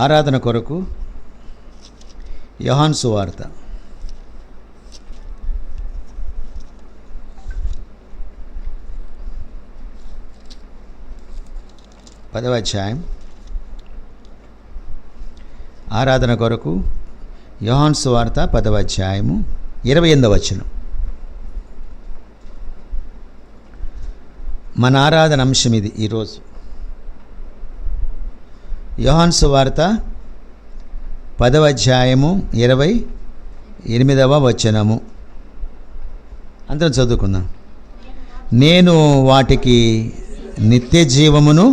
ఆరాధన కొరకు యోహాను సువార్త 10వ అధ్యాయం. ఆరాధన కొరకు యోహాను సువార్త 10వ అధ్యాయము 28వ వచనం. మన ఆరాధన అంశం ఇది ఈరోజు. యోహాను సువార్త 10వ అధ్యాయము 28వ వచనము. అందరం చదువుకుందాం. నేను వాటికి నిత్య జీవమును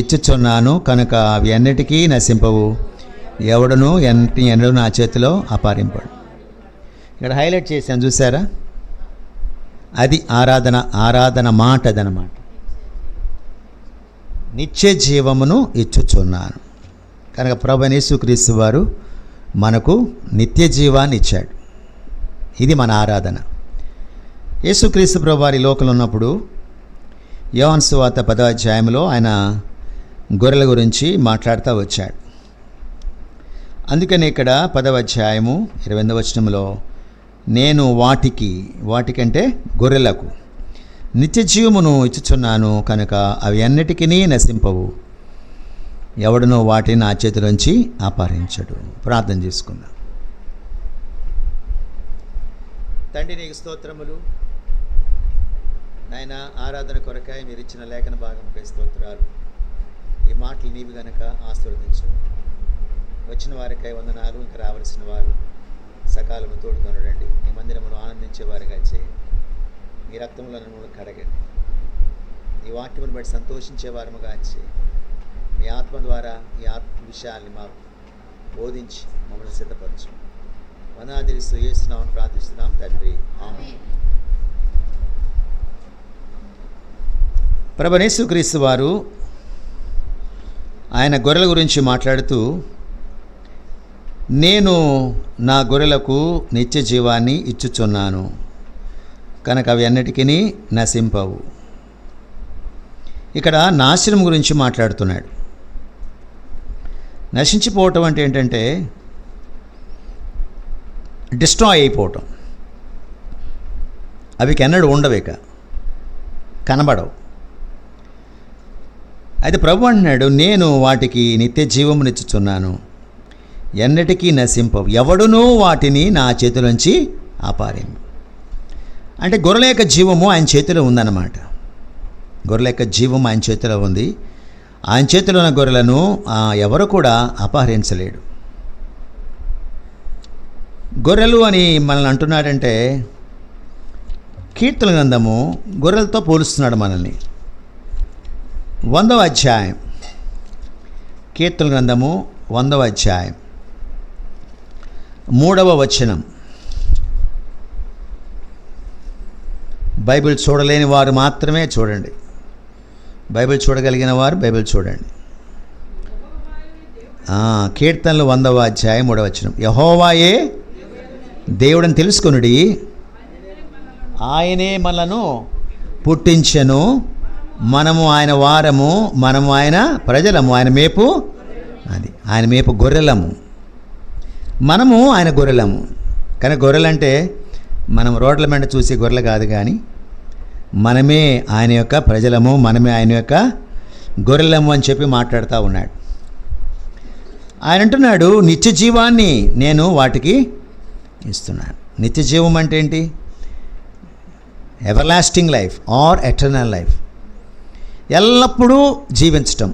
ఇచ్చుచున్నాను కనుక అవి అన్నిటికీ నశింపవు, ఎవడను ఎన్నడూ నా చేతిలో అపహరింపడు. ఇక్కడ హైలైట్ చేశాను చూసారా, అది ఆరాధన మాట అదనమాట. నిత్య జీవమును ఇచ్చుచున్నాను కనుక ప్రభువైన యేసుక్రీస్తు వారు మనకు నిత్య జీవాన్ని ఇచ్చాడు. ఇది మన ఆరాధన. యేసుక్రీస్తు ప్రభు వారి లోకంలో ఉన్నప్పుడు యోహాను సువార్త 10వ అధ్యాయంలో ఆయన గొర్రెల గురించి మాట్లాడుతూ వచ్చాడు. అందుకని ఇక్కడ 10వ అధ్యాయము 28వ వచనంలో నేను వాటికంటే గొర్రెలకు నిత్య జీవమును ఇచ్చుచున్నాను కనుక అవి అన్నిటికీ నశింపవు, ఎవడనో వాటిని నా చేతిలోంచి అపహరించడు. ప్రార్థన చేసుకుందాం. తండ్రి నీకు స్తోత్రములు నాయన, ఆరాధన కొరకాయ మీరు ఇచ్చిన లేఖన భాగంపై స్తోత్రాలు. ఈ మాటలు నీవి గనక ఆశీర్వదించండి. వచ్చిన వారికై వందనాలు. ఇంకా రావలసిన వారు సకాలము తోడుకొనడండి. మీ మందిరమును ఆనందించేవారిగా చేయండి. మీ రక్తంలో నన్ను కడగండి. ఈ వాక్యమును బట్టి సంతోషించేవారముగా చేయండి. మీ ఆత్మ ద్వారా ఈ ఆత్మ విషయాల్ని మాకు బోధించి మమ్మల్ని సిద్ధపరచు. వందనాలు యేసునామమున ప్రార్థిస్తున్నాం తండ్రి, ఆమేన్. ప్రభువైన యేసుక్రీస్తు వారు ఆయన గొర్రెల గురించి మాట్లాడుతూ, నేను నా గొర్రెలకు నిత్య జీవాన్ని ఇచ్చుచున్నాను కనుక అవి అన్నిటికీ నశింపవు. ఇక్కడ నాశనం గురించి మాట్లాడుతున్నాడు. నశించిపోవటం అంటే ఏంటంటే డిస్ట్రాయ్ అయిపోవటం. అవి ఎన్నడూ ఉండవేక, కనబడవు. అయితే ప్రభు అంటున్నాడు, నేను వాటికి నిత్య జీవమునిచ్చుచున్నాను, ఎన్నటికీ నశింపవు, ఎవడునూ వాటిని నా చేతిలోంచి అపహరింపడు. అంటే గొర్రెల యొక్క జీవము ఆయన చేతిలో ఉందన్నమాట. గొర్రెల యొక్క జీవం ఆయన చేతిలో ఉంది. ఆయన చేతిలో ఉన్న గొర్రెలను ఎవరు కూడా అపహరించలేడు. గొర్రెలు అని మనల్ని అంటున్నాడంటే కీర్తన గ్రంథము గొర్రెలతో పోలుస్తున్నాడు మనల్ని. 100వ అధ్యాయం, కీర్తన గ్రంథము 100వ అధ్యాయం 3వ వచనం. బైబిల్ చూడలేని వారు మాత్రమే చూడండి. బైబిల్ చూడగలిగిన వారు బైబిల్ చూడండి. కీర్తనలు 100వ అధ్యాయం 3వ వచనం. యెహోవాయే దేవుడని తెలుసుకొనుడి, ఆయనే మనలను పుట్టించెను, మనము ఆయన వారము, మనము ఆయన ప్రజలము, ఆయన మేపు, అది ఆయన మేపు గొర్రెలము, మనము ఆయన గొర్రెలము. కానీ గొర్రెలంటే మనం రోడ్ల వెంట చూసే గొర్రెలు కాదు, కానీ మనమే ఆయన యొక్క ప్రజలము, మనమే ఆయన యొక్క గొర్రెలము అని చెప్పి మాట్లాడుతూ ఉన్నాడు. ఆయన అంటున్నాడు, నిత్య జీవాన్ని నేను వాటికి ఇస్తున్నాను. నిత్య జీవం అంటే ఏంటి? Everlasting life or eternal life. ఎల్లప్పుడూ జీవించటం,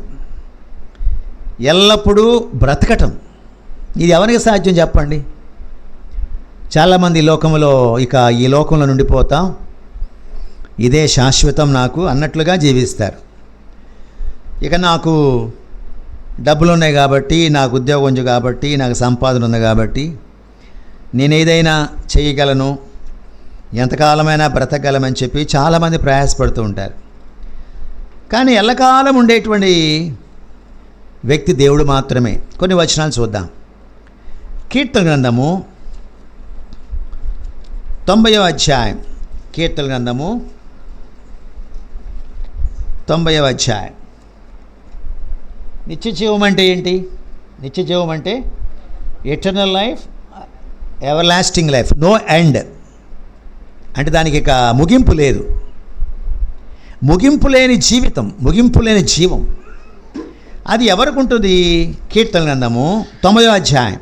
ఎల్లప్పుడూ బ్రతకటం. ఇది ఎవరికి సాధ్యం చెప్పండి? చాలామంది ఈ లోకంలో నుండిపోతాం, ఇదే శాశ్వతం నాకు అన్నట్లుగా జీవిస్తారు. ఇక నాకు డబ్బులు ఉన్నాయి కాబట్టి, నాకు ఉద్యోగం ఉంది కాబట్టి, నాకు సంపాదన ఉంది కాబట్టి నేను ఏదైనా చేయగలను, ఎంతకాలమైనా బ్రతకగలమని చెప్పి చాలామంది ప్రయాసపడుతూ ఉంటారు. కానీ ఎల్లకాలం ఉండేటువంటి వ్యక్తి దేవుడు మాత్రమే. కొన్ని వచనాలు చూద్దాం. కీర్తన గ్రంథము 90వ అధ్యాయం, కీర్తన గ్రంథము 90వ అధ్యాయం. నిత్య జీవం అంటే ఏంటి? నిత్య జీవం అంటే eternal life, everlasting life, no end. అంటే దానికి ఇక ముగింపు లేదు. ముగింపు లేని జీవితం, ముగింపు లేని జీవం. అది ఎవరికి ఉంటుంది? కీర్తన గ్రంథము 90వ అధ్యాయం.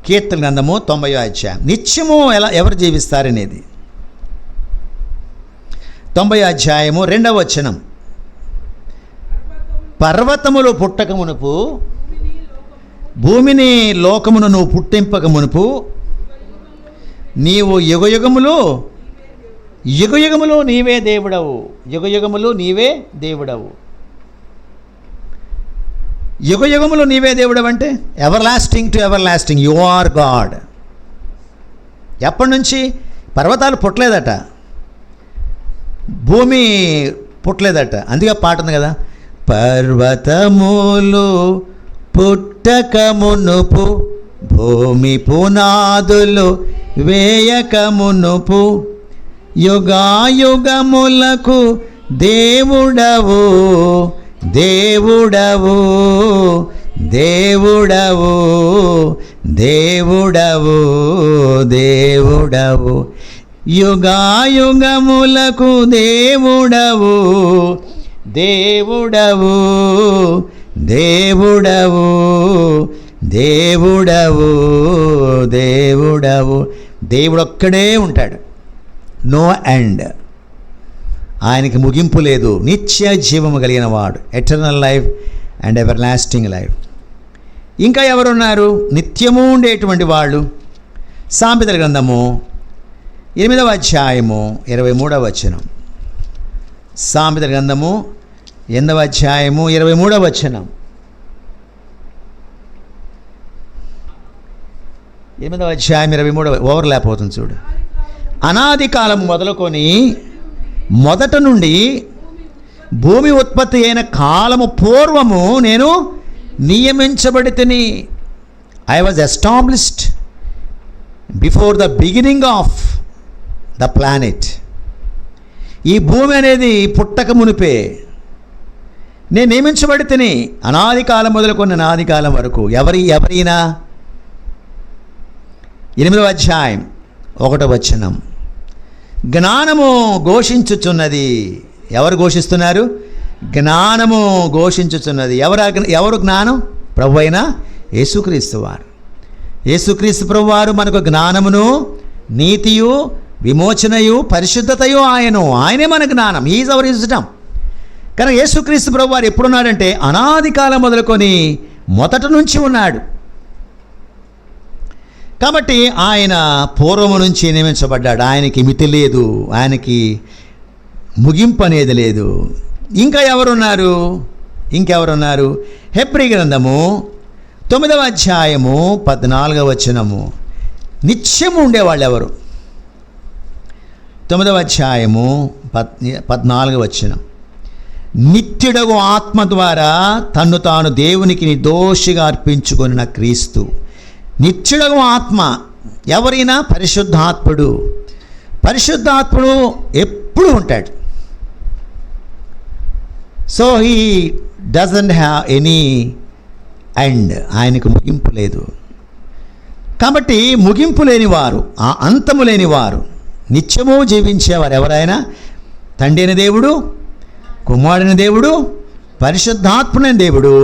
కీర్తన గ్రంథము 90వ అధ్యాయం. నిత్యము ఎవరు జీవిస్తారనేది 90వ అధ్యాయము 2వ వచనం. పర్వతములు పుట్టక మునుపు, భూమిని లోకమును నువ్వు పుట్టింపక మునుపు, నీవు యుగయుగములు నీవే దేవుడవు. యుగయుగములు నీవే దేవుడవు. యుగయుగములు నీవే దేవుడవు అంటే everlasting to everlasting, you are God. ఎప్పటి నుంచి? పర్వతాలు పుట్టలేదట, భూమి పుట్టలేదట. అందుకే పాట ఉంది కదా, పర్వతములు పుట్టక మునుపు, భూమి పునాదులు వేయక మునుపు, యుగాయుగములకు దేవుడవు దేవుడవు దేవుడవు దేవుడవు దేవుడవు, యుగాయుగములకు దేవుడవు దేవుడవు దేవుడవు దేవుడవు దేవుడవు. దేవుడొక్కడే ఉంటాడు, నో ఎండ్. ఆయనకి ముగింపు లేదు. నిత్య జీవము కలిగిన వాడు, eternal life and ever lasting life. ఇంకా ఎవరున్నారు నిత్యము ఉండేటువంటి వాళ్ళు? సామెతల గ్రంథము 8వ అధ్యాయము 23వ వచనం. సామెతల గ్రంథము 8వ అధ్యాయము 23వ వచనం. 8వ అధ్యాయం 23వ, ఓవర్లాప్ అవుతుంది చూడు. అనాది కాలం మొదలుకొని, మొదట నుండి భూమి ఉత్పత్తి అయిన కాలము పూర్వము నేను నియమించబడి తిని. I was established before the beginning of the planet. ఈ భూమి అనేది పుట్టక మునిపే నేను నియమించబడి తిని. అనాది కాలం మొదలుకొని అనాది కాలం వరకు. ఎవరైనా 8వ అధ్యాయం 1వ వచనం. జ్ఞానము ఘోషించుచున్నది. ఎవరు ఘోషిస్తున్నారు? జ్ఞానము ఘోషించుచున్నది. ఎవరు జ్ఞానం? ప్రభు అయిన యేసుక్రీస్తు వారు. యేసుక్రీస్తు ప్రభు వారు మనకు జ్ఞానమును, నీతియు, విమోచనయు, పరిశుద్ధతయు ఆయనే మన జ్ఞానం. Is our wisdom. కానీ యేసుక్రీస్తు ప్రభు వారు ఎప్పుడున్నాడంటే అనాది కాలం మొదలుకొని మొదట నుంచి ఉన్నాడు. కాబట్టి ఆయన పూర్వము నుంచి నియమించబడ్డాడు. ఆయనకి మితి లేదు, ఆయనకి ముగింపు అనేది లేదు. ఇంకెవరున్నారు? హెబ్రీ గ్రంథము 9వ అధ్యాయము 14వ వచనము. నిత్యము ఉండేవాళ్ళు ఎవరు? 9వ అధ్యాయము 14వ వచనం. నిత్యుడగు ఆత్మ ద్వారా తన్ను తాను దేవునికి నిర్దోషిగా అర్పించుకొనిన క్రీస్తు. నిత్యుడగు ఆత్మ ఎవరైనా? పరిశుద్ధాత్ముడు. పరిశుద్ధాత్ముడు ఎప్పుడు ఉంటాడు. So he doesn't have any end. ఆయనకు ముగింపు లేదు. కాబట్టి ముగింపు లేనివారు, ఆ అంతము లేనివారు, నిత్యము జీవించేవారు ఎవరైనా తండ్రి అయిన దేవుడు, కుమారుడైన దేవుడు, పరిశుద్ధాత్ముడైన దేవుడు.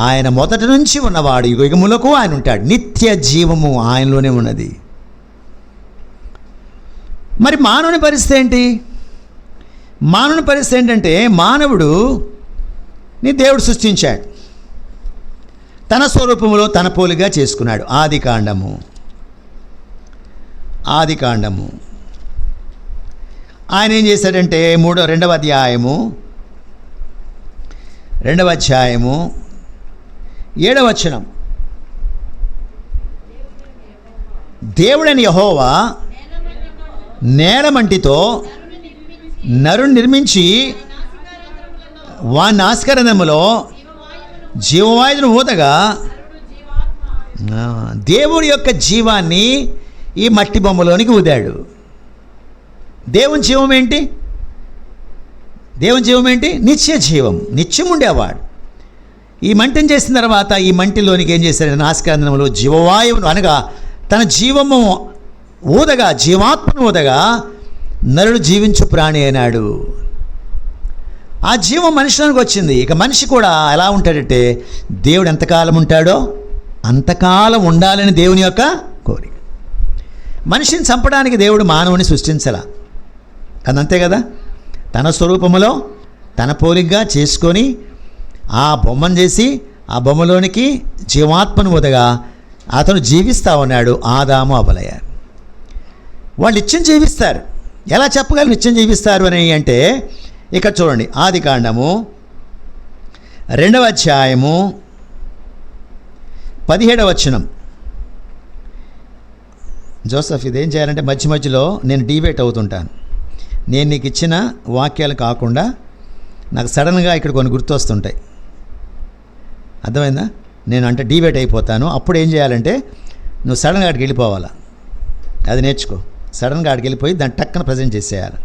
ఆయన మొదటి నుంచి ఉన్నవాడు, యుగములకు ఆయన ఉంటాడు. నిత్య జీవము ఆయనలోనే ఉన్నది. మరి మానవుని పరిస్థితి ఏంటి? మానవుని పరిస్థితి ఏంటంటే, మానవుడు నీ దేవుడు సృష్టించాడు, తన స్వరూపములో తన పోలిగా చేసుకున్నాడు. ఆది కాండము ఆయన ఏం చేశాడంటే 2వ అధ్యాయము 7వ వచనం. దేవుడైన యెహోవా నేలమంటితో నరుని నిర్మించి వాని నాసికారంధ్రములో జీవవాయువును ఊదగా దేవుడి యొక్క జీవాన్ని ఈ మట్టి బొమ్మలోనికి ఊదాడు. దేవుని జీవం ఏంటి? నిత్య జీవం, నిత్యం ఉండేవాడు. ఈ మంటిని చేసిన తర్వాత ఈ మంటిలోనికి ఏం చేశాడు? నాసికారంధ్రములో జీవవాయువును అనగా తన జీవము ఊదగా, జీవాత్మను ఊదగా నరుడు జీవించు ప్రాణి అయినాడు. ఆ జీవం మనిషిలోనికి వచ్చింది. ఇక మనిషి కూడా ఎలా ఉంటాడంటే, దేవుడు ఎంతకాలం ఉంటాడో అంతకాలం ఉండాలని దేవుని యొక్క కోరిక. మనిషిని చంపడానికి దేవుడు మానవుని సృష్టించలా, అదంతే కదా. తన స్వరూపములో తన పోలికగా చేసుకొని ఆ బొమ్మను చేసి ఆ బొమ్మలోనికి జీవాత్మను ఊదగా అతను జీవిస్తూ ఉన్నాడు. ఆదాము అవ్వలయ్య వాళ్ళు నిత్యం జీవిస్తారు. ఎలా చెప్పగలరు నిత్యం జీవిస్తారు అని అంటే, ఇక్కడ చూడండి, ఆదికాండము 2వ అధ్యాయము 17వ వచనం. జోసఫ్, ఇదేం చేయాలంటే మధ్య మధ్యలో నేను డిబేట్ అవుతుంటాను. నేను నీకు ఇచ్చిన వాక్యాలు కాకుండా నాకు సడన్గా ఇక్కడ కొన్ని గుర్తొస్తుంటాయి. అర్థమైందా? నేను అంటే డిబేట్ అయిపోతాను. అప్పుడు ఏం చేయాలంటే నువ్వు సడన్గా అక్కడికి వెళ్ళిపోవాలా. అది నేర్చుకో. సడన్గా అక్కడికి వెళ్ళిపోయి దాన్ని టక్కన ప్రజెంట్ చేసేయాలి.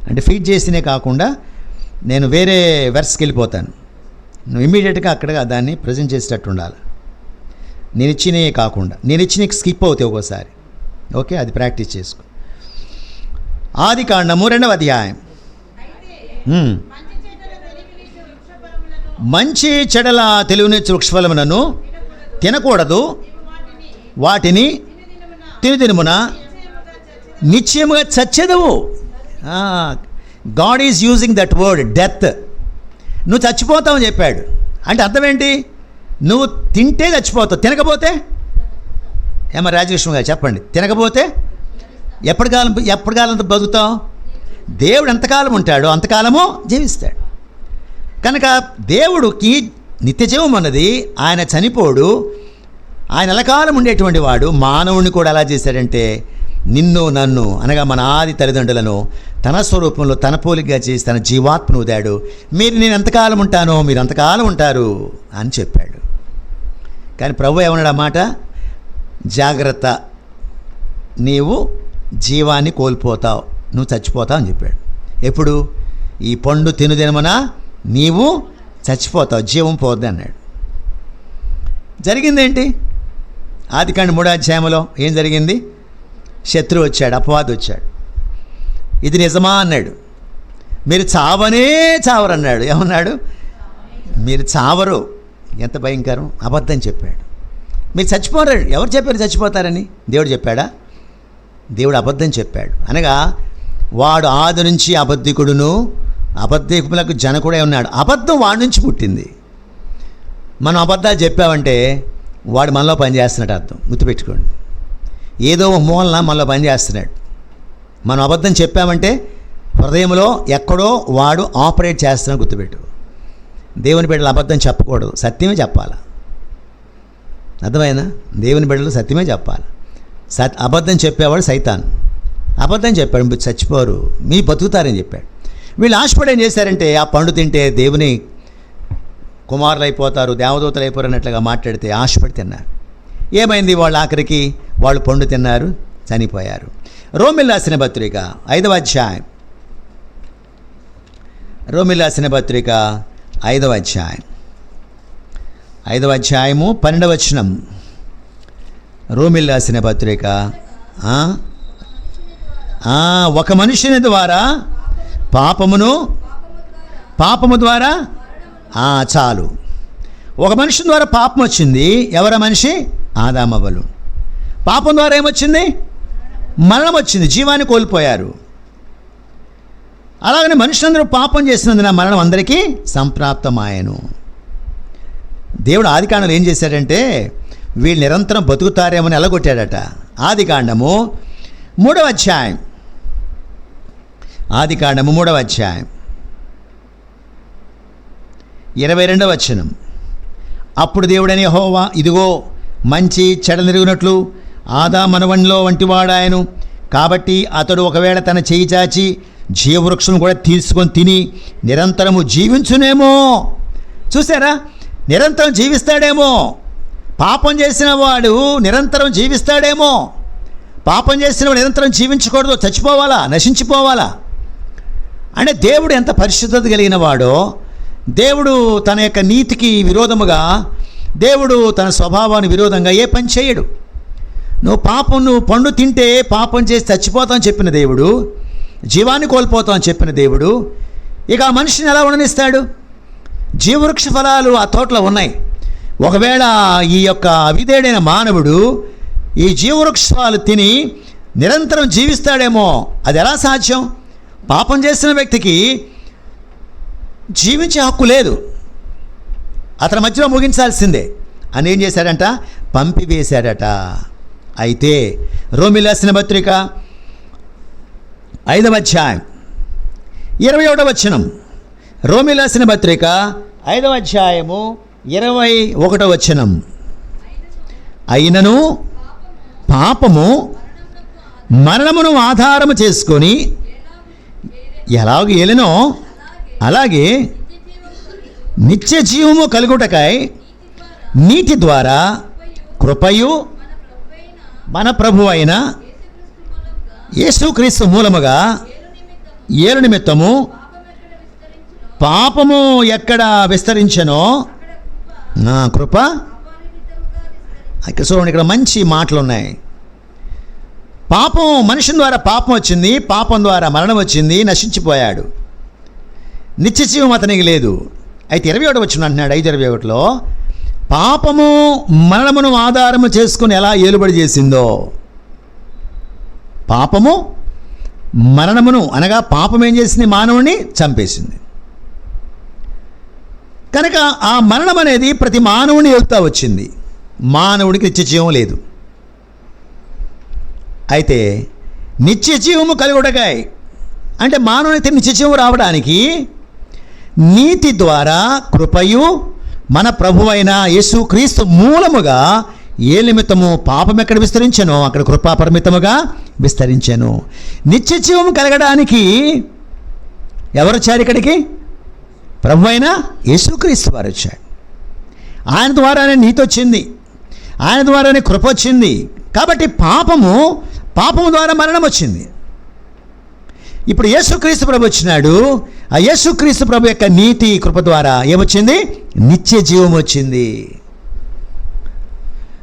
అంటే ఫీడ్ చేసినే కాకుండా నేను వేరే వెర్స్కి వెళ్ళిపోతాను. నువ్వు ఇమ్మీడియట్గా అక్కడ దాన్ని ప్రజెంట్ చేసేటట్టు ఉండాలి. నేను ఇచ్చినవి కాకుండా, నేను ఇచ్చిన స్కిప్ అవుతాయి ఒక్కోసారి. ఓకే, అది ప్రాక్టీస్ చేసుకో. ఆదికాండము 2వ అధ్యాయం. మంచి చెడల తెలివినిచ్చు వృక్షఫలములను తినకూడదు, వాటిని తినుదినమున నిశ్చయముగా చచ్చెదవు. God is using that word death. నువ్వు చచ్చిపోతావని చెప్పాడు. అంటే అర్థం ఏంటి? నువ్వు తింటే చచ్చిపోతావు, తినకపోతే ఏమో రాజకృష్ణ గారు చెప్పండి. తినకపోతే ఎప్పటికాలం బతుకుతావు? దేవుడు ఎంతకాలం ఉంటాడో అంతకాలము జీవిస్తాడు. కనుక దేవుడికి నిత్యజీవం అన్నది, ఆయన చనిపోడు, ఆయన ఎలకాలం ఉండేటువంటి వాడు. మానవుడిని కూడా ఎలా చేశాడంటే, నిన్ను నన్ను అనగా మన ఆది తల్లిదండ్రులను తన స్వరూపంలో తన పోలికగా చేసి తన జీవాత్మను ఊదాడు. మీరు నేను ఎంతకాలం ఉంటానో మీరు అంతకాలం ఉంటారు అని చెప్పాడు. కానీ ప్రభు ఏమన్నాడు ఆ మాట? జాగ్రత్త, నీవు జీవాన్ని కోల్పోతావు, నువ్వు చచ్చిపోతావు అని చెప్పాడు. ఎప్పుడు? ఈ పండు తినుదినమన నీవు చచ్చిపోతావు, జీవం పోద్ది అన్నాడు. జరిగిందేంటి? ఆదికాండం 3వ అధ్యాయంలో ఏం జరిగింది? శత్రువు వచ్చాడు, అపవాది వచ్చాడు. ఇది నిజమా అన్నాడు. మీరు చావనే చావరన్నాడు. ఏమన్నాడు? మీరు చావరు. ఎంత భయంకరం! అబద్ధం చెప్పాడు. మీరు చచ్చిపోరు. ఎవరు చెప్పారు చచ్చిపోతారని? దేవుడు చెప్పాడా? దేవుడు అబద్ధం చెప్పాడు. అనగా వాడు ఆది నుంచి అబద్ధికుడును అబద్ధికులకు జనకుడే ఉన్నాడు. అబద్ధం వాడి నుంచి పుట్టింది. మనం అబద్ధాలు చెప్పామంటే వాడు మనలో పనిచేస్తున్నట్టు అర్థం. గుర్తుపెట్టుకోండి. ఏదో మూలన మనలో పనిచేస్తున్నాడు. మనం అబద్ధం చెప్పామంటే హృదయంలో ఎక్కడో వాడు ఆపరేట్ చేస్తున్నాడు. గుర్తుపెట్టు. దేవుని బిడ్డలు అబద్ధం చెప్పకూడదు, సత్యమే చెప్పాలి. అర్థమైనా? దేవుని బిడ్డలు సత్యమే చెప్పాలి. అబద్ధం చెప్పేవాడు సైతాన్. అబద్ధం చెప్పాడు, మీరు చచ్చిపోరు, మీ బతుకుతారని చెప్పాడు. వీళ్ళు ఆశపడి ఏం చేశారంటే, ఆ పండు తింటే దేవుని కుమారులు అయిపోతారు, దేవదూతలు అయిపోరు అన్నట్లుగా మాట్లాడితే ఆశపడి తిన్నారు. ఏమైంది? వాళ్ళు ఆఖరికి వాళ్ళు పండు తిన్నారు, చనిపోయారు. రోమిల్ రాసిన పత్రిక 5వ అధ్యాయం. రోమిల్ రాసిన పత్రిక 5వ అధ్యాయం 5వ అధ్యాయము 12వ వచనం. రోమిల్ రాసిన పత్రిక. ఒక మనుషుని ద్వారా పాపము ద్వారా చాలు. ఒక మనిషి ద్వారా పాపం వచ్చింది. ఎవర మనిషి? ఆదామవ్వలు. పాపం ద్వారా ఏమొచ్చింది? మరణం వచ్చింది, జీవాన్ని కోల్పోయారు. అలాగనే మనుషులందరూ పాపం చేసినందున మరణం అందరికీ సంప్రాప్తమాయను. దేవుడు ఆదికాండంలో ఏం చేశాడంటే, వీళ్ళు నిరంతరం బతుకుతారేమని ఎలగొట్టాడట. ఆదికాండము 3వ అధ్యాయం. ఆదికాండము 3వ అధ్యాయం 22వ వచనం. అప్పుడు దేవుడని యెహోవా, ఇదిగో మంచి చెడనిరుగునట్లు ఆదాము మనవనిలో వంటివాడాయను. కాబట్టి అతడు ఒకవేళ తన చేయి చాచి జీవవృక్షం కూడా తీసుకొని తిని నిరంతరము జీవించునేమో. చూసారా? నిరంతరం జీవిస్తాడేమో. పాపం చేసిన వాడు నిరంతరం జీవిస్తాడేమో. పాపం చేసిన వాడు నిరంతరం జీవించకూడదు, చచ్చిపోవాలా, నశించిపోవాలా. అంటే దేవుడు ఎంత పరిశుద్ధత కలిగిన వాడో, దేవుడు తన యొక్క నీతికి విరోధముగా, దేవుడు తన స్వభావానికి విరోధంగా ఏ పని చేయడు. నువ్వు పండు తింటే పాపం చేసి చచ్చిపోతామని చెప్పిన దేవుడు, జీవాన్ని కోల్పోతామని చెప్పిన దేవుడు ఇక ఆ మనిషిని ఎలా ఉండనిస్తాడు? జీవవృక్ష ఫలాలు ఆ తోటలో ఉన్నాయి. ఒకవేళ ఈ యొక్క అవిధేయుడైన మానవుడు ఈ జీవవృక్ష ఫలాలు తిని నిరంతరం జీవిస్తాడేమో, అది ఎలా సాధ్యం? పాపం చేసిన వ్యక్తికి జీవించే హక్కు లేదు, అతని మధ్యలో ముగించాల్సిందే అని ఏం చేశాడంట? పంపివేశాడట. అయితే రోమీయులకు రాసిన పత్రిక 5వ అధ్యాయం 21వ వచనం. రోమీయులకు రాసిన పత్రిక 5వ అధ్యాయము 21వ వచనం. అయినను పాపము మరణమును ఆధారము చేసుకొని ఎలాగ ఏలెనో అలాగే నిత్య జీవము కలుగుటకై నీటి ద్వారా కృపయు మన ప్రభు అయిన యేసుక్రీస్తు మూలముగా ఏలు నిమిత్తము పాపము ఎక్కడ విస్తరించెనో నా కృప. చూడండి, ఇక్కడ మంచి మాటలు ఉన్నాయి. పాపం, మనుషుని ద్వారా పాపం వచ్చింది, పాపం ద్వారా మరణం వచ్చింది, నశించిపోయాడు, నిత్య జీవం అతనికి లేదు. అయితే 21 వచనం అంటున్నాడు, 5:21లో పాపము మరణమును ఆధారము చేసుకుని ఎలా ఏలుబడి చేసిందో, పాపము మరణమును అనగా పాపం ఏం చేసింది? మానవుని చంపేసింది. కనుక ఆ మరణం అనేది ప్రతి మానవుని వెళ్తా వచ్చింది, మానవుడికి నిత్య జీవం లేదు. అయితే నిత్య జీవము కలుగుటకై అంటే మానవునికి నిత్య జీవం రావడానికి నీతి ద్వారా కృపయు మన ప్రభువైన యేసుక్రీస్తు మూలముగా ఏ నిమిత్తము పాపం ఎక్కడ విస్తరించెనో అక్కడ కృపా పరిమితముగా విస్తరించెను. నిత్య జీవము కలగడానికి ఎవరు వచ్చారు ఇక్కడికి? ప్రభువైన యేసుక్రీస్తు వారు వచ్చాడు. ఆయన ద్వారానే నీతి వచ్చింది, ఆయన ద్వారానే కృప వచ్చింది. కాబట్టి పాపము ద్వారా మరణం వచ్చింది. ఇప్పుడు యేసుక్రీస్తు ప్రభు వచ్చినాడు. ఆ యేసుక్రీస్తు ప్రభు యొక్క నీతి కృప ద్వారా ఏమొచ్చింది? నిత్య జీవం వచ్చింది.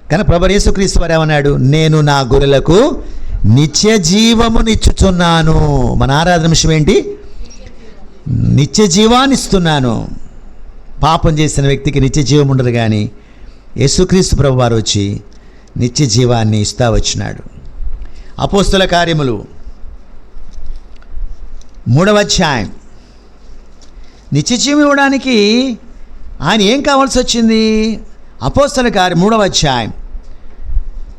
కానీ ప్రభు యేసుక్రీస్తు వారు ఏమన్నాడు? నేను నా గొర్రెలకు నిత్య జీవమునిచ్చుచున్నాను. మన ఆరాధన విషయం ఏంటి? నిత్య జీవాన్ని ఇస్తున్నాను. పాపం చేసిన వ్యక్తికి నిత్య జీవం ఉండదు, కానీ యేసుక్రీస్తు ప్రభు వారు వచ్చి నిత్య జీవాన్ని ఇస్తా వచ్చినాడు. అపోస్తుల కార్యములు 3వ అధ్యాయం. నిత్య జీవం ఇవ్వడానికి ఆయన ఏం కావాల్సి వచ్చింది? అపోస్తల కార్యం 3వ అధ్యాయం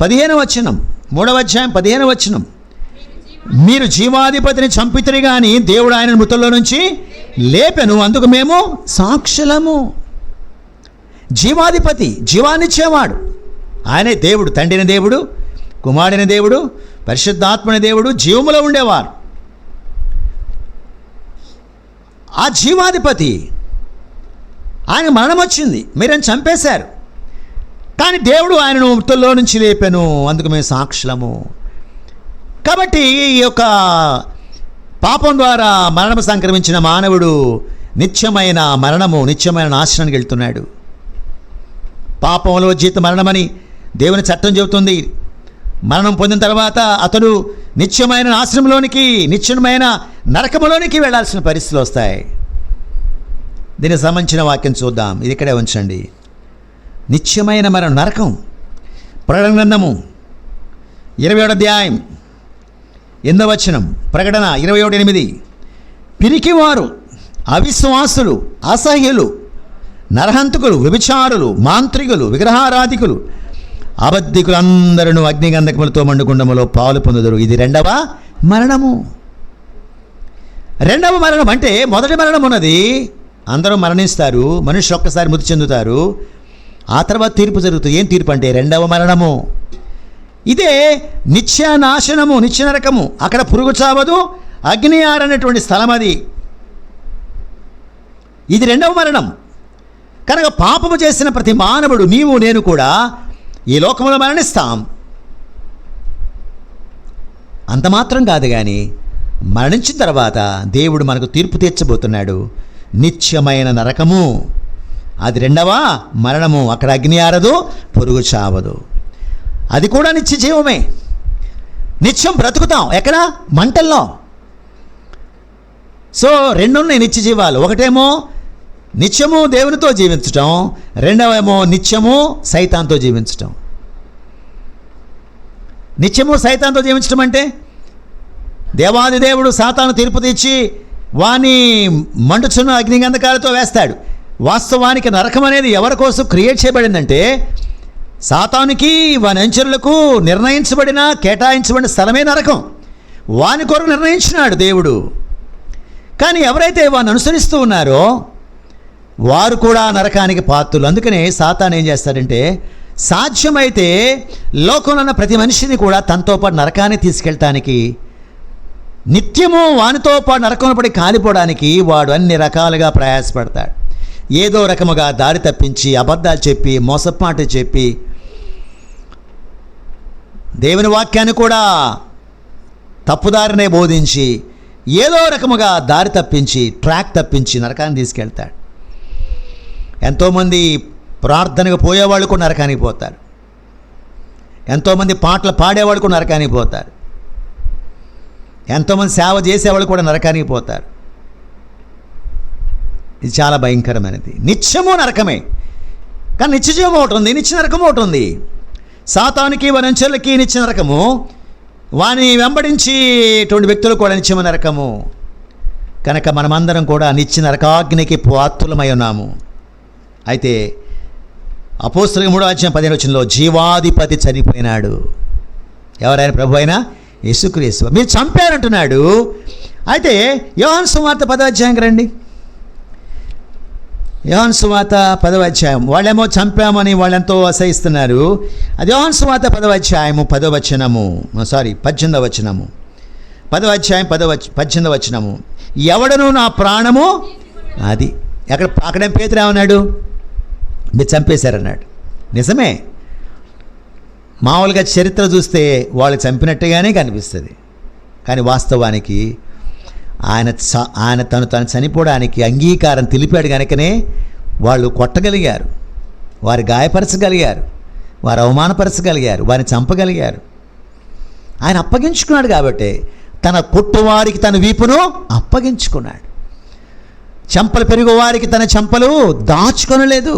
15వ వచనం. 3వ అధ్యాయం 15వ వచనం. మీరు జీవాధిపతిని చంపితిరి గాని దేవుడు ఆయన మృతుల్లో నుంచి లేపెను, అందుకు మేము సాక్షులము. జీవాధిపతి, జీవాన్నిచ్చేవాడు ఆయనే. దేవుడు, తండ్రిని దేవుడు, కుమారుని దేవుడు, పరిశుద్ధాత్మని దేవుడు, జీవములో ఉండేవారు. ఆ జీవాధిపతి ఆయన మరణం వచ్చింది, మీరేం చంపేశారు, కానీ దేవుడు ఆయనను మృతుల్లో నుంచి లేపాను, అందుకు మేము సాక్షులము. కాబట్టి ఈ యొక్క పాపం ద్వారా మరణము సంక్రమించిన మానవుడు నిత్యమైన మరణము, నిత్యమైన నాశనానికి వెళ్తున్నాడు. పాపంలో జీత మరణమని దేవుని చట్టం చెబుతుంది. మరణం పొందిన తర్వాత అతడు నిత్యమైన నాశనంలోనికి, నిత్యమైన నరకములోనికి వెళ్ళాల్సిన పరిస్థితులు వస్తాయి. దీనికి సంబంధించిన వాక్యం చూద్దాం, ఇది ఇక్కడే ఉంచండి. నిత్యమైన మరణం, నరకం. ప్రకటన గ్రంథము 27వ అధ్యాయం 8వ వచనం. ప్రకటన 21:8. పిరికివారు, అవిశ్వాసులు, అసహ్యులు, నరహంతకులు, వ్యభిచారులు, మాంత్రికులు, విగ్రహారాధికులు, అబద్ధికులందరూ అగ్నిగంధకములతో మండుగుండములో పాలు పొందుదురు. ఇది రెండవ మరణము. రెండవ మరణం అంటే మొదటి మరణం ఉన్నది, అందరూ మరణిస్తారు, మనుషులు ఒక్కసారి మృతి చెందుతారు, ఆ తర్వాత తీర్పు జరుగుతుంది. ఏం తీర్పు అంటే రెండవ మరణము. ఇదే నిత్య నాశనము, నిత్య నరకము. అక్కడ పురుగు చావదు, అగ్ని ఆరనేటువంటి స్థలం అది. ఇది రెండవ మరణం. కనుక పాపము చేసిన ప్రతి మానవుడు, నీవు నేను కూడా ఈ లోకంలో మరణిస్తాం. అంత మాత్రం కాదు, కానీ మరణించిన తర్వాత దేవుడు మనకు తీర్పు తీర్చబోతున్నాడు. నిత్యమైన నరకము. అది రెండవ మరణము. అక్కడ అగ్ని ఆరదు, పురుగు చావదు. అది కూడా నిత్య జీవమే. నిత్యం బ్రతుకుతాం ఎక్కడ? మంటల్లో. సో రెండున్నాయి నిత్య జీవాలు. ఒకటేమో నిత్యము దేవునితో జీవించటం, రెండవేమో నిత్యము సైతాన్తో జీవించటం. నిత్యము సైతాన్తో జీవించడం అంటే దేవాది దేవుడు సాతాను తీర్పు తెచ్చి వాని మండుచున్న అగ్నిగంధకాలతో వేస్తాడు. వాస్తవానికి నరకం అనేది ఎవరి కోసం క్రియేట్ చేయబడిందంటే సాతానుకి వాని అనుచరులకు నిర్ణయించబడిన కేటాయించబడిన స్థలమే నరకం. వాని కొరకు నిర్ణయించినాడు దేవుడు. కానీ ఎవరైతే వారిని అనుసరిస్తూ ఉన్నారో వారు కూడా నరకానికి పాత్రులు. అందుకనే సాతాను ఏం చేస్తాడంటే సాధ్యమైతే లోకంలో ఉన్న ప్రతి మనిషిని కూడా తనతో పాటు నరకాన్ని తీసుకెళ్ళటానికి, నిత్యము వానితో పాటు నరకంలో పడి కాలిపోవడానికి వాడు అన్ని రకాలుగా ప్రయాసపడతాడు. ఏదో రకముగా దారి తప్పించి, అబద్ధాలు చెప్పి, మోసపాట చెప్పి, దేవుని వాక్యాన్ని కూడా తప్పుదారినే బోధించి, ఏదో రకముగా దారి తప్పించి, ట్రాక్ తప్పించి నరకాన్ని తీసుకెళ్తాడు. ఎంతోమంది ప్రార్థనకు పోయేవాళ్ళు కూడా నరకానికి పోతారు. ఎంతోమంది పాటలు పాడేవాళ్ళు కూడా నరకానికి పోతారు. ఎంతోమంది సేవ చేసేవాళ్ళు కూడా నరకానికి పోతారు. ఇది చాలా భయంకరమైనది. నిత్యము నరకమే. కానీ నిత్యజీవం ఒకటి ఉంది, నిత్య నరకము ఒకటి ఉంది. సాతానికి వనంచలకి నిత్య నరకము, వాని వెంబడించేటువంటి వ్యక్తులు కూడా నిత్యమ నరకము. కనుక మనమందరం కూడా నిత్య నరకాగ్నికి పాత్రులమై ఉన్నాము. అయితే అపోస్తలుల 3:15 జీవాధిపతి చనిపోయినాడు. ఎవరైనా ప్రభు అయినా యేసుక్రీస్తు. మీరు చంపారంటున్నాడు. అయితే యోహాను సువార్త 10వ రండి. యోహాను సువార్త 10వ వాళ్ళేమో చంపామని వాళ్ళెంతో అసహిస్తున్నారు. అది యోహాను సువార్త 10వ 18వ 18వ ఎవడను నా ప్రాణము అది అక్కడే పేతురు ఏమన్నాడు? మీరు చంపేశారన్నాడు. నిజమే. మామూలుగా చరిత్ర చూస్తే వాళ్ళు చంపినట్టుగానే కనిపిస్తుంది. కానీ వాస్తవానికి ఆయన తను చనిపోవడానికి అంగీకారం తెలిపాడు కనుకనే వాళ్ళు కొట్టగలిగారు, వారు గాయపరచగలిగారు, వారు అవమానపరచగలిగారు, వారిని చంపగలిగారు. ఆయన అప్పగించుకున్నాడు కాబట్టి తన కొట్టువారికి తన వీపును అప్పగించుకున్నాడు. చెంపలు పెరుగువారికి తన చెంపలు దాచుకొనలేదు.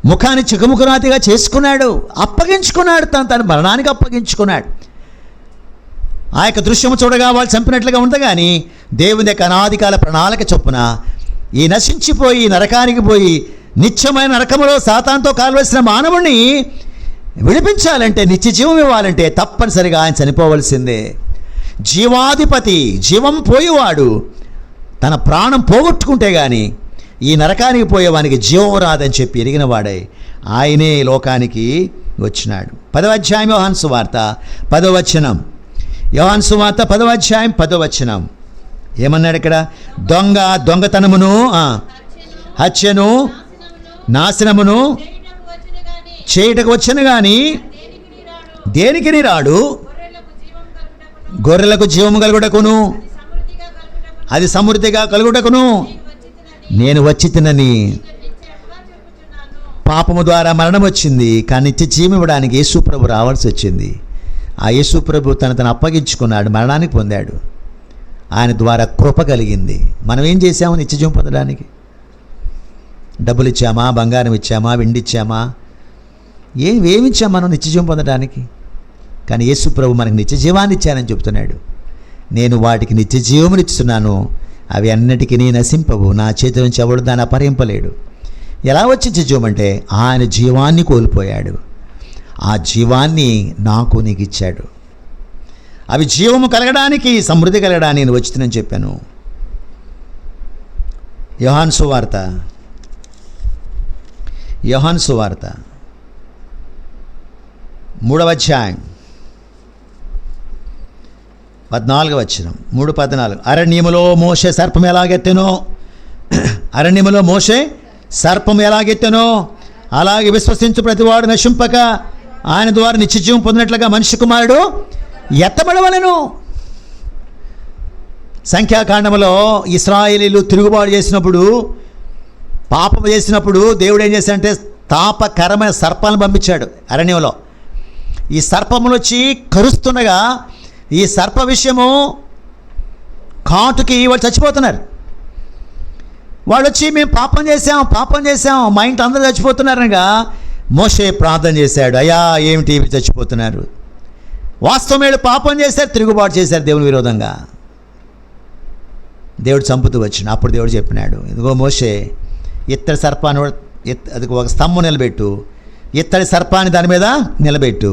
ముఖాన్ని చికుముకురాతిగా చేసుకున్నాడు. అప్పగించుకున్నాడు. తన మరణానికి అప్పగించుకున్నాడు. ఆ యొక్క దృశ్యము చూడగా వాళ్ళు చంపినట్లుగా ఉంది. కానీ దేవుని యొక్క అనాదికాల ప్రణాళిక చొప్పున ఈ నశించిపోయి నరకానికి పోయి నిత్యమైన నరకములో సాతానుతో కాల్వలసిన మానవుణ్ణి విడిపించాలంటే, నిత్య జీవం ఇవ్వాలంటే తప్పనిసరిగా ఆయన చనిపోవలసిందే. జీవాధిపతి, జీవం పోయేవాడు తన ప్రాణం పోగొట్టుకుంటే కానీ ఈ నరకానికి పోయేవానికి జీవం రాదని చెప్పి ఎరిగిన వాడై ఆయనే లోకానికి వచ్చినాడు. 10వ యోహాను సువార్త 10వ యోహాను సువార్త 10వ ఏమన్నాడు ఇక్కడ? దొంగతనమును, హత్యను, నాశనమును చేయుటకు వచ్చెను గాని దేనికి రాడు? గొర్రెలకు జీవము కలుగుటకును, అది సమృద్ధిగా కలుగుటకును నేను వచ్చి తినని. పాపము ద్వారా మరణం వచ్చింది, కానీ నిత్య జీవం ఇవ్వడానికి యేసుప్రభు రావాల్సి వచ్చింది. ఆ యేసుప్రభు తను అప్పగించుకున్నాడు, మరణానికి పొందాడు. ఆయన ద్వారా కృప కలిగింది. మనం ఏం చేసాము నిత్య జీవం పొందడానికి? డబ్బులు ఇచ్చామా? బంగారం ఇచ్చామా? వెండి ఇచ్చామా? ఏమిచ్చాం మనం నిత్య జీవం పొందడానికి? కానీ యేసుప్రభు మనకి నిత్య జీవాన్ని ఇచ్చానని చెప్తున్నాడు. నేను వాటికి నిత్య జీవమునిస్తున్నాను, అవి అన్నిటికీ నీ నశింపవు, నా చేతి నుంచి ఎవడు దాన్ని అపహరింపలేడు. ఎలా వచ్చి నిత్య జీవం అంటే ఆయన జీవాన్ని కోల్పోయాడు, ఆ జీవాన్ని నాకు నీకు ఇచ్చాడు. అవి జీవము కలగడానికి, సమృద్ధి కలగడానికి నేను వచ్చిందని చెప్పాను. యోహాను సువార్త 3:14 3:14 అరణ్యములో మోషే సర్పము ఎలాగెత్తెనో అలాగే విశ్వసించు ప్రతివాడు నశింపక ఆయన ద్వారా నిత్యజీవం పొందినట్లుగా మనిషి కుమారుడు ఎత్తబడవలెను. సంఖ్యాకాండంలో ఇశ్రాయేలీలు తిరుగుబాటు చేసినప్పుడు, పాపం చేసినప్పుడు దేవుడు ఏం చేశాడంటే తాపకరమైన సర్పాలను పంపించాడు అరణ్యంలో. ఈ సర్పములు వచ్చి కరుస్తుండగా ఈ సర్ప విషయము కాటుకి వాళ్ళు చచ్చిపోతున్నారు. వాళ్ళు వచ్చి మేము పాపం చేశాం మా ఇంట్లో అందరూ చచ్చిపోతున్నారనగా మోషే ప్రార్థన చేశాడు, అయ్యా ఏమిటి ఇవి చచ్చిపోతున్నారు? వాస్తవం వీళ్ళు పాపం చేశారు, తిరుగుబాటు చేశారు దేవుని విరోధంగా. దేవుడు చంపుతూ వచ్చిన అప్పుడు దేవుడు చెప్పినాడు, ఇదిగో మోషే ఇత్తడి సర్పాన్ని అది ఒక స్తంభం నిలబెట్టు, ఇత్తడి సర్పాన్ని దాని మీద నిలబెట్టు.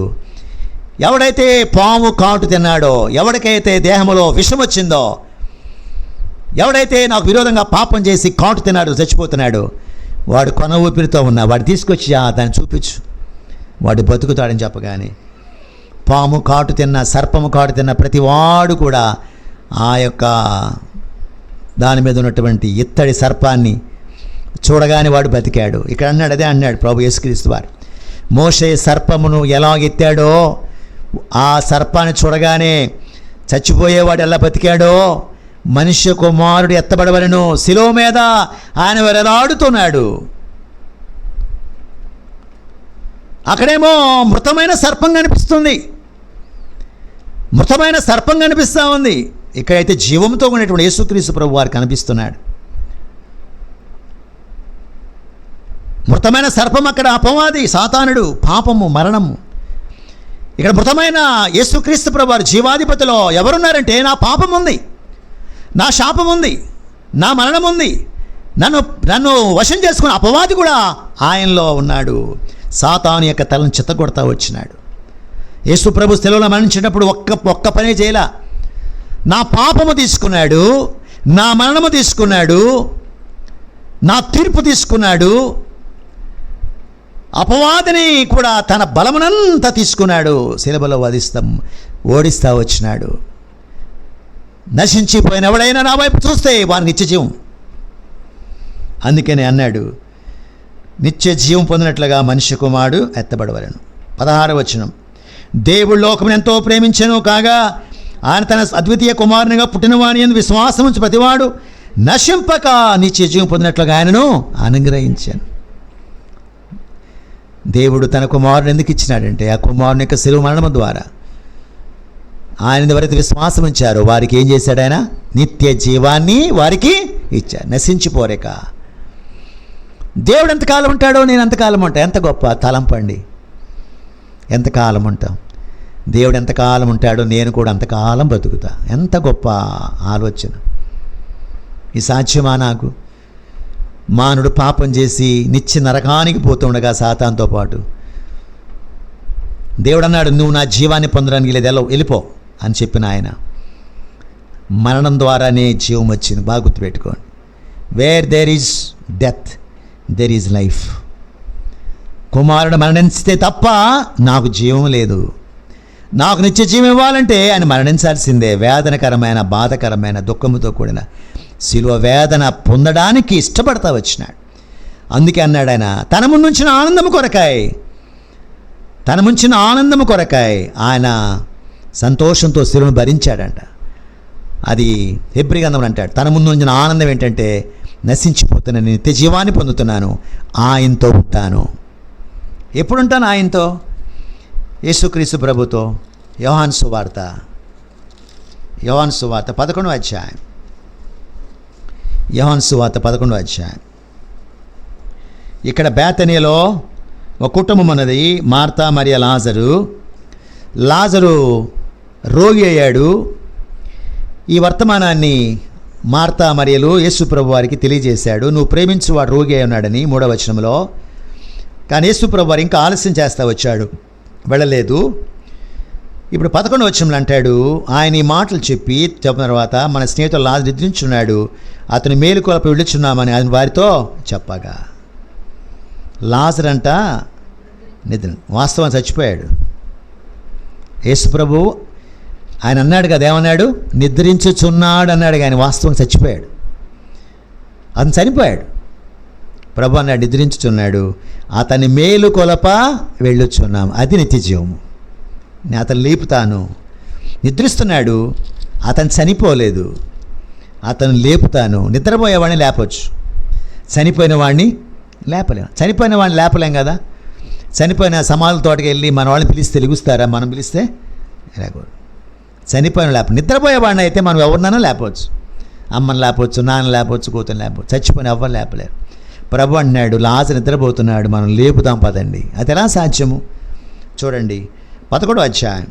ఎవడైతే పాము కాటు తిన్నాడో, ఎవరికైతే దేహంలో విషం వచ్చిందో, ఎవడైతే నాకు విరోధంగా పాపం చేసి కాటు తిన్నాడు చచ్చిపోతున్నాడు, వాడు కొన ఊపిరితో ఉన్నా వాడు తీసుకొచ్చి దాన్ని చూపించు, వాడు బతుకుతాడని చెప్పగానే పాము కాటు తిన్న, సర్పము కాటు తిన్న ప్రతి వాడు కూడా ఆ యొక్క దాని మీద ఉన్నటువంటి ఇత్తడి సర్పాన్ని చూడగానే వాడు బతికాడు. ఇక్కడ అన్నాడు, అదే అన్నాడు ప్రభు యేసుక్రీస్తు వారు. మోషే సర్పమును ఎలాగెత్తాడో, ఆ సర్పాన్ని చూడగానే చచ్చిపోయేవాడు ఎలా బతికాడో, మనుష్య కుమారుడు ఎత్తబడవలను శిలువ మీద ఆయన వెరలాడుతున్నాడు. అక్కడేమో మృతమైన సర్పం కనిపిస్తుంది, మృతమైన సర్పం కనిపిస్తూ ఉంది. ఇక్కడైతే జీవంతో ఉన్నటువంటి యేసుక్రీస్తు ప్రభు వారు కనిపిస్తున్నాడు. మృతమైన సర్పం అక్కడ అపవాది, సాతానుడు, పాపము, మరణము. ఇక్కడ మృతమైన యేసుక్రీస్తు ప్రభు వారు జీవాధిపతిలో ఎవరున్నారంటే నా పాపం ఉంది, నా శాపం ఉంది, నా మరణం ఉంది, నన్ను వశం చేసుకున్న అపవాది కూడా ఆయనలో ఉన్నాడు. సాతాను యొక్క తలను చిత్తగొడతా వచ్చినాడు. యేసు ప్రభు సెలవులో మరణించేటప్పుడు ఒక్క పనే చేయలా, నా పాపము తీసుకున్నాడు, నా మరణము తీసుకున్నాడు, నా తీర్పు తీసుకున్నాడు, అపవాదిని కూడా తన బలమునంతా తీసుకున్నాడు, శిలువలో ఓడిస్తా వచ్చినాడు. నశించిపోయిన ఎవడైనా నా వైపు చూస్తే వారి నిత్య జీవం. అందుకని అన్నాడు, నిత్య జీవం పొందినట్లుగా మనిషి కుమారుడు ఎత్తబడవలెను. 16వ వచనం, దేవుడు లోకమును ఎంతో ప్రేమించెను కాగా ఆయన తన అద్వితీయ కుమారునిగా పుట్టినవాని యందు విశ్వాసం ఉంచి ప్రతివాడు నశింపక నిత్య జీవం పొందినట్లుగా ఆయనను అనుగ్రహించాను. దేవుడు తన కుమారుని ఎందుకు ఇచ్చినాడంటే ఆ కుమారుని యొక్క శిలువ మరణము ద్వారా ఆయన ఎవరైతే విశ్వాసం ఉంచారో వారికి ఏం చేశాడు? ఆయన నిత్య జీవాన్ని వారికి ఇచ్చాడు, నశించిపోరేక. దేవుడు ఎంతకాలం ఉంటాడో నేను ఎంతకాలం ఉంటా. ఎంత గొప్ప తలంపండి, ఎంతకాలం ఉంటాం. దేవుడు ఎంతకాలం ఉంటాడో నేను కూడా అంతకాలం బ్రతుకుతా. ఎంత గొప్ప ఆలోచన. ఈ సాధ్యమా నాకు? మానవుడు పాపం చేసి నిత్య నరకానికి పోతుండగా సాతానుతో పాటు దేవుడు అన్నాడు, నువ్వు నా జీవాన్ని పొందడానికి లేదు, వెళ్ళిపో అని చెప్పిన ఆయన మరణం ద్వారానే జీవం వచ్చింది. బాగా గుర్తుపెట్టుకోండి. Where there is death there is life. కుమారుడు మరణించితే తప్ప నాకు జీవం లేదు. నాకు నిత్య జీవం ఇవ్వాలంటే ఆయన మరణించాల్సిందే. వేదనకరమైన, బాధకరమైన, దుఃఖముతో కూడిన శిలువ వేదన పొందడానికి ఇష్టపడతా వచ్చినాడు. అందుకే అన్నాడు ఆయన తన ముందుంచిన ఆనందము కొరకాయ ఆయన సంతోషంతో శిలువను భరించాడంట. అది హెబ్రీ గ్రంథంలో అంటాడు, తన ముందు ఉంచిన ఆనందం ఏంటంటే నశించిపోతున్న నిత్య జీవాన్ని పొందుతున్నాను, ఆయనతో ఉంటాను. ఎప్పుడుంటాను ఆయనతో? యేసుక్రీస్తు ప్రభుతో. యోహాను సువార్త 11వ అధ్యాయం. యోహాను సువార్త 11వ అధ్యాయం. ఇక్కడ బేతనీలో ఒక కుటుంబం ఉన్నది, మార్తా, మరియ, లాజరు రోగి అయ్యాడు. ఈ వర్తమానాన్ని మార్తా మరియలు యేసు ప్రభు వారికి తెలియజేశాడు. నువ్వు ప్రేమించువాడు రోగి అయి ఉన్నాడని 3వ వచనంలో. కానీ యేసు ప్రభు వారు ఇంకా ఆలస్యం చేస్తూ వచ్చాడు, వెళ్ళలేదు. ఇప్పుడు 11వ వచనంలో అంటాడు, ఆయన ఈ మాటలు చెప్పిన తర్వాత మన స్నేహితుడు లాజరు నిద్రించున్నాడు, అతను మేలుకొలపి వెళ్ళుచున్నామని ఆయన వారితో చెప్పగా. లాజరు అంట నిద్ర, వాస్తవం చచ్చిపోయాడు. యేసు ప్రభు ఆయన అన్నాడు కదా, ఏమన్నాడు? నిద్రించుచున్నాడు అన్నాడు, కానీ వాస్తవం చచ్చిపోయాడు. అతను చనిపోయాడు. ప్రభు అన్నాడు నిద్రించుచున్నాడు, అతని మేలు కొలప వెళ్ళుచున్నాము. అది నిత్య జీవము. నేను అతను లేపుతాను. నిద్రిస్తున్నాడు, అతను చనిపోలేదు. అతను లేపుతాను. నిద్రపోయేవాడిని లేపవచ్చు, చనిపోయిన వాడిని లేపలేం. చనిపోయిన వాడిని లేపలేం కదా. చనిపోయిన సమాధుల తోటకి వెళ్ళి మన వాళ్ళని పిలిస్తే లెగుస్తారా? మనం పిలిస్తే లేకూడదు. చనిపోయిన నిద్రపోయేవాడిని అయితే మనం ఎవరినైనా లేపవచ్చు. అమ్మని లేపవచ్చు, నాన్న లేపవచ్చు, కూతురు లేపవచ్చు. చచ్చిపోయిన ఎవరు లేపలేరు. ప్రభు అన్నాడు, లాజరు నిద్రపోతున్నాడు, మనం లేపుదాం పదండి. అది ఎలా సాధ్యము? చూడండి 11వ అధ్యాయం.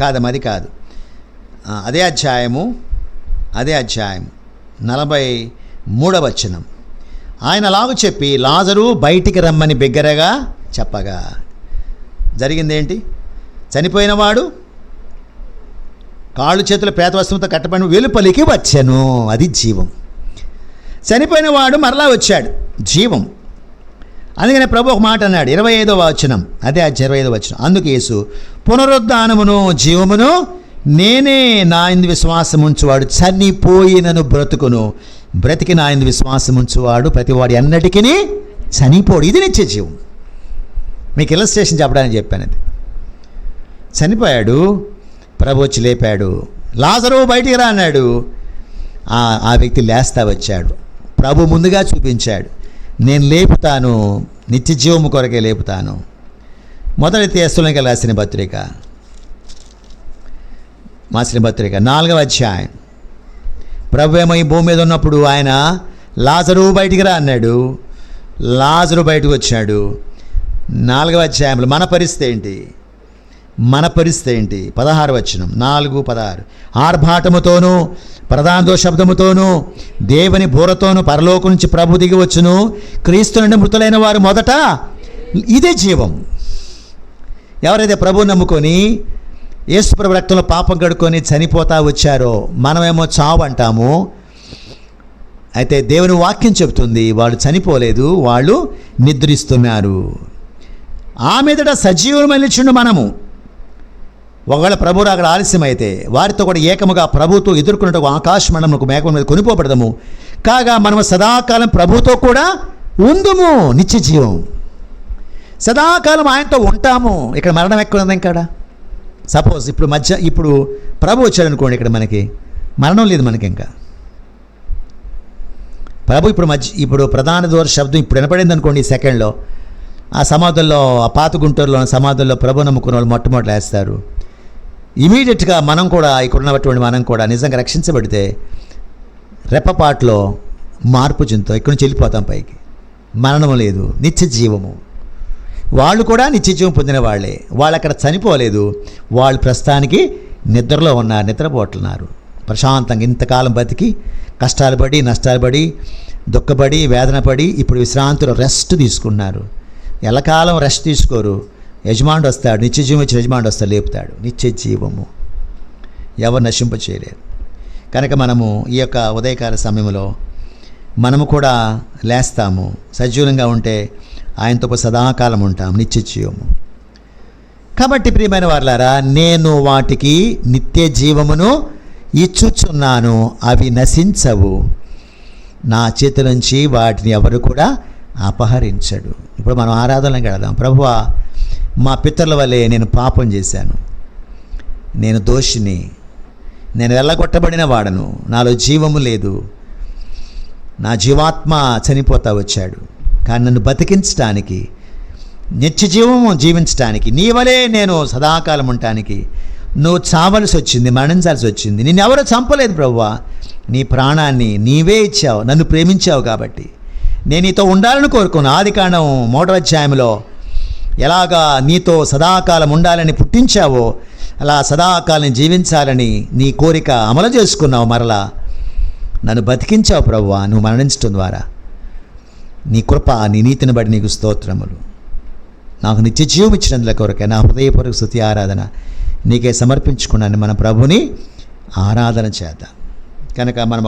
కాదమ్మా, అది కాదు. అదే అధ్యాయం 43వ వచనం. ఆయన అలాగు చెప్పి లాజరు బయటికి రమ్మని బిగ్గరగా చెప్పగా జరిగిందేంటి? చనిపోయినవాడు కాళ్ళు చేతులు ప్రేత వస్తువుతో కట్టబడిన వెలుపలికి వచ్చాను. అది జీవం. చనిపోయిన వాడు మరలా వచ్చాడు, జీవం. అందుకనే ప్రభు ఒక మాట అన్నాడు, 25వ వచనం, అదే 25వ వచనం. అందుకు యేసు, పునరుద్ధానమును జీవమును నేనే, నా యందు విశ్వాసం ఉంచువాడు చనిపోయినను బ్రతుకును, బ్రతికి నా యందు విశ్వాసం ఉంచువాడు ప్రతివాడు ఎన్నటికీ చనిపోడు. ఇది నిత్య జీవం. మీకు ఇలస్ట్రేషన్ చెప్పడానికి చెప్పాను. అది చనిపోయాడు, ప్రభు వచ్చి లేపాడు. లాజరు బయటికి రా అన్నాడు. ఆ వ్యక్తి లేస్తా వచ్చాడు. ప్రభు ముందుగా చూపించాడు, నేను లేపుతాను, నిత్య జీవము కొరకే లేపుతాను. మొదటి తెస్సలోనికైయులకు రాసిన పత్రిక 4వ అధ్యాయం. ప్రభు ఏమో ఈ భూమి మీద ఉన్నప్పుడు ఆయన లాజరు బయటికి రా అన్నాడు. లాజరు బయటకు వచ్చాడు. 4వ అధ్యాయంలో మన పరిస్థితి ఏంటి? 16వ వచనం, 4:16. ఆర్భాటముతోనూ ప్రధానదో శబ్దముతోనూ దేవుని బూరతోనూ పరలోకం నుంచి ప్రభు దిగి వచ్చును. క్రీస్తు నుండి మృతులైన వారు మొదట, ఇదే జీవం. ఎవరైతే ప్రభువు నమ్ముకొని యేసు ప్రభు రక్తంలో పాపం కడుక్కొని చనిపోతా వచ్చారో, మనమేమో చావు అంటాము. అయితే దేవుని వాక్యం చెబుతుంది వాళ్ళు చనిపోలేదు, వాళ్ళు నిద్రిస్తున్నారు. ఆ మీదట సజీవులు మళ్ళించుండు మనము. ఒకవేళ ప్రభు అక్కడ ఆలస్యమైతే వారితో కూడా ఏకముగా ప్రభుతో ఎదుర్కొన్నట్టు ఆకాశ మండలముకు మేఘం మీద కొనిపోబడదాము. కాగా మనము సదాకాలం ప్రభుతో కూడా ఉందుము. నిత్య జీవం. సదాకాలం ఆయనతో ఉంటాము. ఇక్కడ మరణం ఎక్కడ ఉంది? ఇక్కడ సపోజ్ ఇప్పుడు ప్రభు వచ్చాడు అనుకోండి, ఇక్కడ మనకి మరణం లేదు. మనకి ఇంకా ప్రభు ఇప్పుడు ప్రధాన దూర శబ్దం ఇప్పుడు వినపడింది అనుకోండి, ఈ సెకండ్లో ఆ సమాధుల్లో, ఆ పాత గుంటూరులో సమాధుల్లో ప్రభు నమ్ముకున్న వాళ్ళు మొట్టమొదటి వేస్తారు. ఇమీడియట్గా మనం కూడా, ఇక్కడ ఉన్నటువంటి మనం కూడా నిజంగా రక్షించబడితే రెప్పపాట్లో మార్పు చెందుతాం. ఇక్కడి నుంచి వెళ్ళిపోతాం పైకి. మరణం లేదు, నిత్య జీవము. వాళ్ళు కూడా నిత్య జీవం పొందిన వాళ్ళే. వాళ్ళు అక్కడ చనిపోలేదు, వాళ్ళు ప్రస్తుతానికి నిద్రలో ఉన్నారు, నిద్రపోతున్నారు. ప్రశాంతంగా ఇంతకాలం బతికి కష్టాలు పడి, నష్టాలు పడి, దుఃఖపడి, వేదన పడి ఇప్పుడు విశ్రాంతిలో రెస్ట్ తీసుకున్నారు. ఎల్లకాలం రెస్ట్ తీసుకోరు. యజమానుడు వస్తాడు, నిత్య జీవం ఇచ్చిన యజమానుడు వస్తాడు, లేపుతాడు. నిత్య జీవము ఎవరు నశింప చేయలేరు. కనుక మనము ఈ యొక్క ఉదయకాల సమయంలో మనము కూడా లేస్తాము. సజీవంగా ఉంటే ఆయనతో సదాకాలం ఉంటాం, నిత్య జీవము. కాబట్టి ప్రియమైన వారలారా, నేను వాటికి నిత్య జీవమును ఇచ్చుచున్నాను, అవి నశించవు, నా చేతి నుంచి వాటిని ఎవరు కూడా అపహరించడు. ఇప్పుడు మనం ఆరాధనకి వెళదాం. ప్రభువా, మా పితరుల వల్లే నేను పాపం చేశాను, నేను దోషిని, నేను వెళ్ళగొట్టబడిన వాడను, నాలో జీవము లేదు, నా జీవాత్మ చనిపోతా వచ్చాడు. కానీ నన్ను బతికించడానికి, నిత్య జీవము జీవించడానికి, నీ వలే నేను సదాకాలం ఉండటానికి నువ్వు చావలసి వచ్చింది, మరణించాల్సి వచ్చింది. నిన్నెవరో చంపలేదు ప్రభువా, నీ ప్రాణాన్ని నీవే ఇచ్చావు, నన్ను ప్రేమించావు. కాబట్టి నేను నీతో ఉండాలని కోరుకున్నాను. ఆదికాండం 3వ అధ్యాయంలో ఎలాగా నీతో సదాకాలం ఉండాలని పుట్టించావో అలా సదాకాలం జీవించాలని నీ కోరిక అమలు చేసుకున్నావు. మరలా నన్ను బతికించావు ప్రభువా, నువ్వు మరణించడం ద్వారా. నీ కృప, నీ నీతిని బట్టి నీకు స్తోత్రములు. నాకు నిత్య జీవం ఇచ్చినందుల కొరకే నా హృదయపూర్వక స్తుతి ఆరాధన నీకే సమర్పించుకున్నాను. మన ప్రభుని ఆరాధన చేద్దాం. కనుక మనం